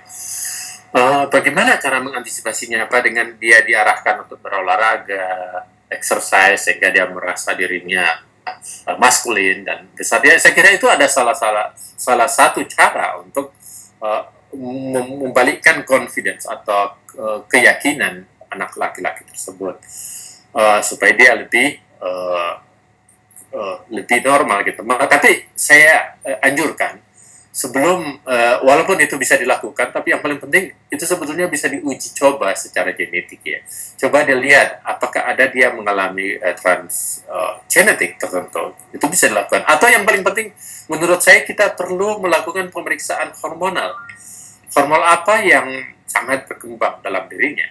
Bagaimana cara mengantisipasinya? Apa dengan dia diarahkan untuk berolahraga, exercise sehingga dia merasa dirinya maskulin dan besar. Ya, saya kira itu ada salah satu cara untuk membalikkan confidence atau keyakinan anak laki-laki tersebut supaya dia lebih normal gitu. Tapi saya anjurkan sebelum walaupun itu bisa dilakukan, tapi yang paling penting itu sebetulnya bisa diuji coba secara genetik ya. Coba dilihat apakah ada dia mengalami genetik tertentu, itu bisa dilakukan. Atau yang paling penting menurut saya kita perlu melakukan pemeriksaan hormonal. Hormon apa yang sangat berkembang dalam dirinya.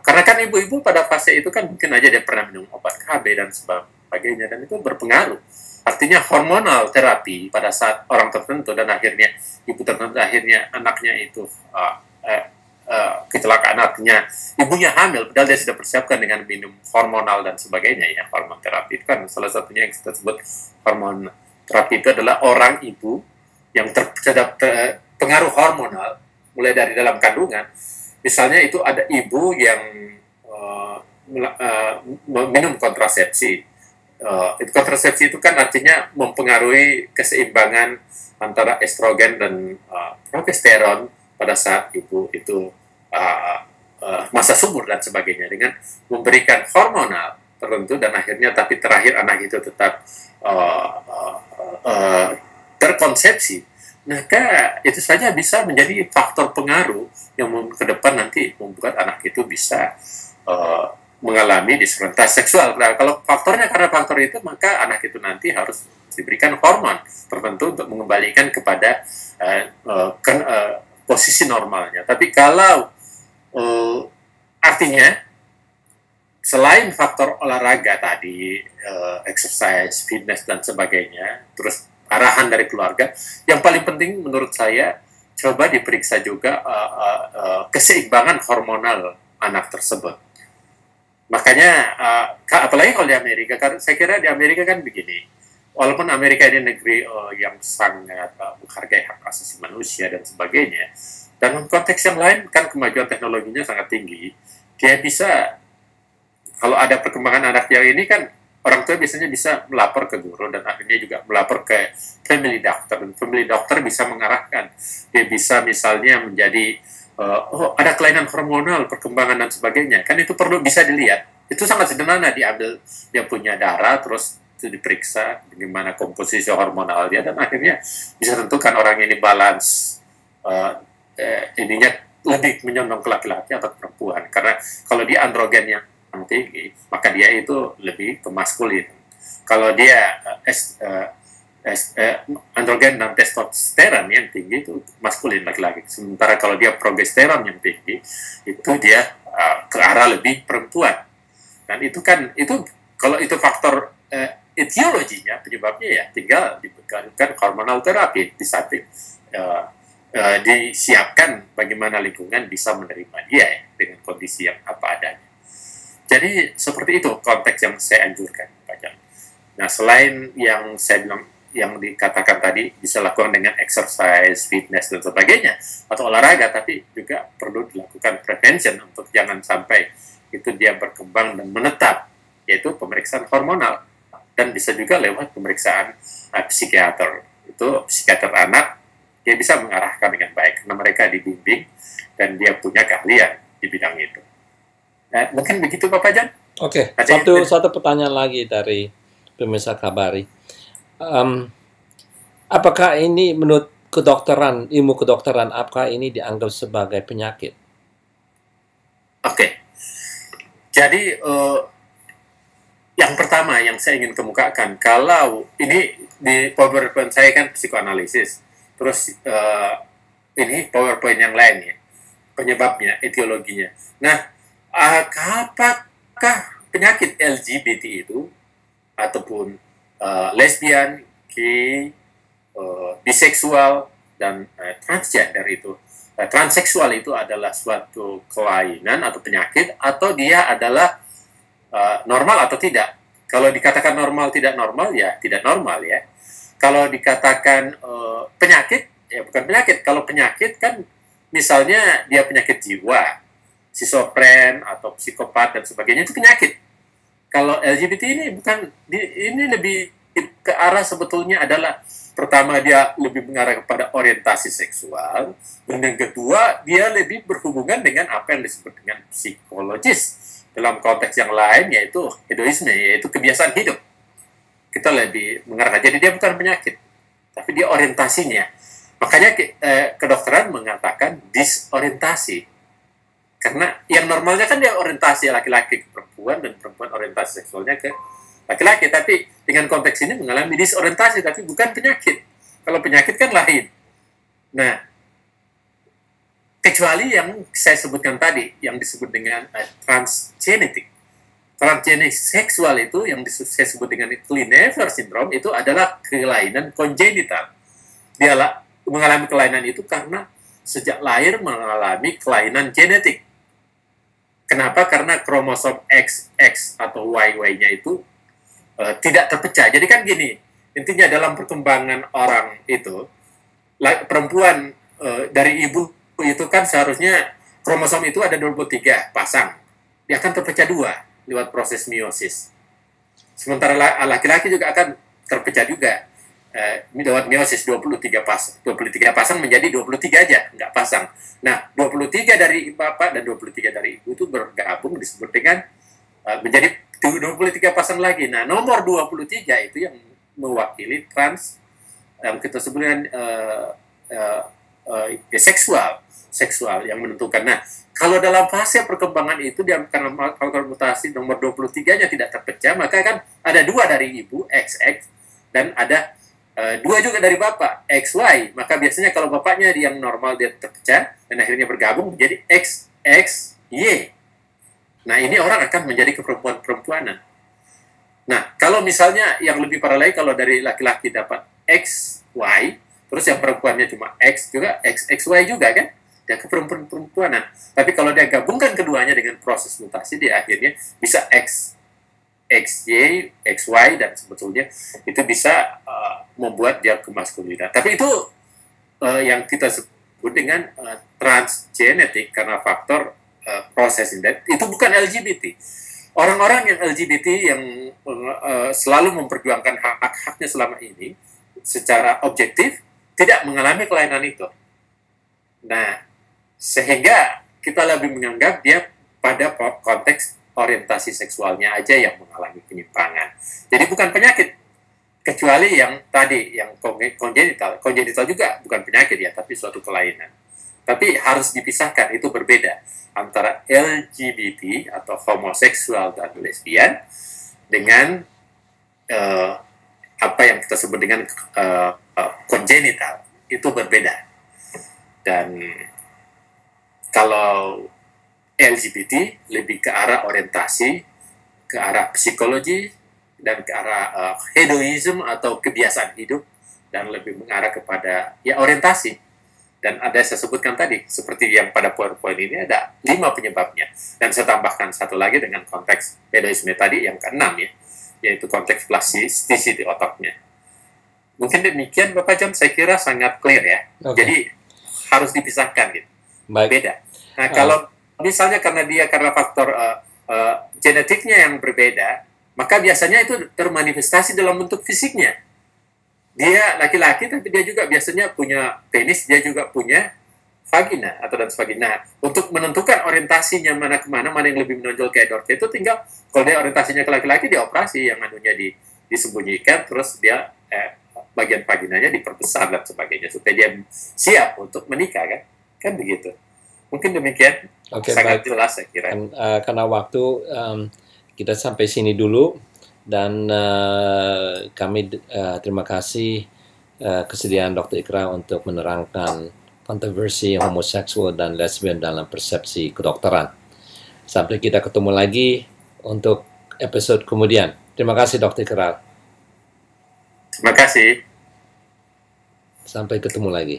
Karena kan ibu-ibu pada fase itu kan mungkin aja dia pernah minum obat KB dan sebagainya, dan itu berpengaruh. Artinya hormonal terapi pada saat orang tertentu dan akhirnya ibu tertentu akhirnya anaknya itu kecelakaan, artinya ibunya hamil padahal dia sudah persiapkan dengan minum hormonal dan sebagainya ya. Hormon terapi itu kan salah satunya yang kita sebut hormon terapi itu adalah orang ibu yang terhadap pengaruh hormonal mulai dari dalam kandungan. Misalnya itu ada ibu yang minum kontrasepsi. Kontrasepsi itu kan artinya mempengaruhi keseimbangan antara estrogen dan progesteron pada saat ibu itu masa subur dan sebagainya, dengan memberikan hormonal tertentu dan akhirnya tapi terakhir anak itu tetap terkonsepsi. Maka itu saja bisa menjadi faktor pengaruh yang ke depan nanti membuat anak itu bisa mengalami disorientasi seksual. Nah, kalau faktornya karena faktor itu, maka anak itu nanti harus diberikan hormon tertentu untuk mengembalikan kepada posisi normalnya. Tapi kalau artinya selain faktor olahraga tadi, exercise, fitness dan sebagainya, terus arahan dari keluarga, yang paling penting menurut saya coba diperiksa juga keseimbangan hormonal anak tersebut. Makanya apalagi kalau di Amerika, karena saya kira di Amerika kan begini, walaupun Amerika ini negeri yang sangat menghargai hak asasi manusia dan sebagainya, dan konteks yang lain kan kemajuan teknologinya sangat tinggi, dia bisa, kalau ada perkembangan anak yang ini kan orang tua biasanya bisa melapor ke guru dan akhirnya juga melapor ke family doctor, dan family doctor bisa mengarahkan. Dia bisa misalnya menjadi ada kelainan hormonal, perkembangan dan sebagainya. Kan itu perlu bisa dilihat. Itu sangat sederhana, diambil dia punya darah, terus itu diperiksa bagaimana komposisi hormonal dia, dan akhirnya bisa tentukan orang ini balance ininya lebih menyondong ke laki-laki atau perempuan. Karena kalau dia androgen yang tinggi, maka dia itu lebih ke maskulin. Kalau dia androgen dan testosteron yang tinggi itu maskulin, laki-laki. Sementara kalau dia progesteron yang tinggi, itu dia ke arah lebih perempuan. Dan itu kan, itu kalau itu faktor etiologinya, penyebabnya ya tinggal diberikan hormonal terapi di samping disiapkan bagaimana lingkungan bisa menerima dia ya, dengan kondisi yang apa adanya. Jadi seperti itu konteks yang saya anjurkan, Pak Jan. Nah, selain yang saya bilang, yang dikatakan tadi bisa lakukan dengan exercise, fitness dan sebagainya, atau olahraga, tapi juga perlu dilakukan prevention untuk jangan sampai itu dia berkembang dan menetap, yaitu pemeriksaan hormonal, dan bisa juga lewat pemeriksaan psikiater. Itu psikiater anak dia bisa mengarahkan dengan baik karena mereka dibimbing dan dia punya keahlian di bidang itu. Mungkin begitu Bapak Jan. Oke, satu pertanyaan lagi dari pemirsa Kabari. Apakah ini menurut kedokteran, ilmu kedokteran, apakah ini dianggap sebagai penyakit? Oke. Jadi yang pertama yang saya ingin kemukakan, kalau ini di PowerPoint saya kan psikoanalisis, terus ini PowerPoint yang lain ya, penyebabnya, etiologinya. Nah, apakah penyakit LGBT itu ataupun lesbian, gay, biseksual dan transgender itu, transseksual itu adalah suatu kelainan atau penyakit, atau dia adalah normal atau tidak? Kalau dikatakan normal tidak normal, ya tidak normal ya. Kalau dikatakan penyakit, ya bukan penyakit. Kalau penyakit kan misalnya dia penyakit jiwa, schizofren atau psikopat dan sebagainya, itu penyakit. Kalau LGBT ini bukan, ini lebih ke arah sebetulnya adalah pertama dia lebih mengarah kepada orientasi seksual, dan yang kedua dia lebih berhubungan dengan apa yang disebut dengan psikologis. Dalam konteks yang lain yaitu hedonisme, yaitu kebiasaan hidup. Kita lebih mengarah, jadi dia bukan penyakit, tapi dia orientasinya. Makanya kedokteran mengatakan disorientasi. Karena yang normalnya kan dia orientasi laki-laki ke perempuan dan perempuan orientasi seksualnya ke laki-laki, tapi dengan konteks ini mengalami disorientasi, tapi bukan penyakit. Kalau penyakit kan lain. Nah, kecuali yang saya sebutkan tadi, yang disebut dengan transgenetik. Transgenetik seksual itu, yang saya sebut dengan Klinefelter syndrome, itu adalah kelainan kongenital. Dia mengalami kelainan itu karena sejak lahir mengalami kelainan genetik. Kenapa? Karena kromosom XX atau YY-nya itu tidak terpecah. Jadi kan gini, intinya dalam perkembangan orang itu, perempuan dari ibu itu kan seharusnya kromosom itu ada 23 pasang. Dia akan terpecah 2 lewat proses meiosis. Sementara laki-laki juga akan terpecah juga lewat meiosis 23 pasang menjadi 23 aja, nggak pasang. Nah, 23 dari bapak dan 23 dari ibu itu bergabung disebut dengan menjadi 23 pasang lagi. Nah, nomor 23 itu yang mewakili trans, yang kita sebut dengan seksual yang menentukan. Nah, kalau dalam fase perkembangan itu dia karena faktor mutasi nomor 23-nya tidak terpecah, maka kan ada 2 dari ibu XX dan ada 2 juga dari bapak XY. Maka biasanya kalau bapaknya yang normal dia terpecah dan akhirnya bergabung menjadi XXY. Nah, ini orang akan menjadi keperempuan-perempuanan. Nah, kalau misalnya yang lebih parah lagi, kalau dari laki-laki dapat XY, terus yang perempuannya cuma X juga, XXY juga kan? Dia keperempuan-perempuanan. Tapi kalau dia gabungkan keduanya dengan proses mutasi, dia akhirnya bisa XY, XY, dan sebetulnya itu bisa membuat dia kemaskulinan. Tapi itu yang kita sebut dengan transgenetik karena faktor proses itu bukan LGBT. Orang-orang yang LGBT yang selalu memperjuangkan hak-haknya selama ini secara objektif tidak mengalami kelainan itu. Nah, sehingga kita lebih menganggap dia pada konteks orientasi seksualnya aja yang mengalami penyimpangan. Jadi bukan penyakit, kecuali yang tadi, yang kongenital. Kongenital juga bukan penyakit ya, tapi suatu kelainan. Tapi harus dipisahkan, itu berbeda antara LGBT atau homoseksual dan lesbian dengan apa yang kita sebut dengan kongenital. Itu berbeda. Dan kalau LGBT lebih ke arah orientasi, ke arah psikologi, dan ke arah hedonisme atau kebiasaan hidup, dan lebih mengarah kepada ya orientasi. Dan ada saya sebutkan tadi, seperti yang pada PowerPoint ini ada 5 penyebabnya. Dan saya tambahkan satu lagi dengan konteks hedonisme tadi yang ke-6 ya, yaitu konteks plastisiti otaknya. Mungkin demikian Bapak John, saya kira sangat clear ya. Okay. Jadi harus dipisahkan gitu. Baik. Beda. Nah, kalau misalnya karena faktor genetiknya yang berbeda, maka biasanya itu termanifestasi dalam bentuk fisiknya. dia laki-laki tapi dia juga biasanya punya penis, dia juga punya vagina atau dan sebagainya. Nah, untuk menentukan orientasinya mana kemana, mana yang lebih menonjol ke Edwardnya itu tinggal kalau dia orientasinya ke laki-laki dia operasi, yang anunya disembunyikan, terus dia bagian vaginanya diperbesar dan sebagainya supaya dia siap untuk menikah kan begitu. Mungkin demikian. Oke, Sangat baik. jelas saya kira. Karena waktu kita sampai sini dulu dan kami terima kasih kesediaan Dr. Ikra untuk menerangkan kontroversi homoseksual dan lesbian dalam persepsi kedokteran. Sampai kita ketemu lagi untuk episode kemudian. Terima kasih Dr. Ikra. Terima kasih. Sampai ketemu lagi.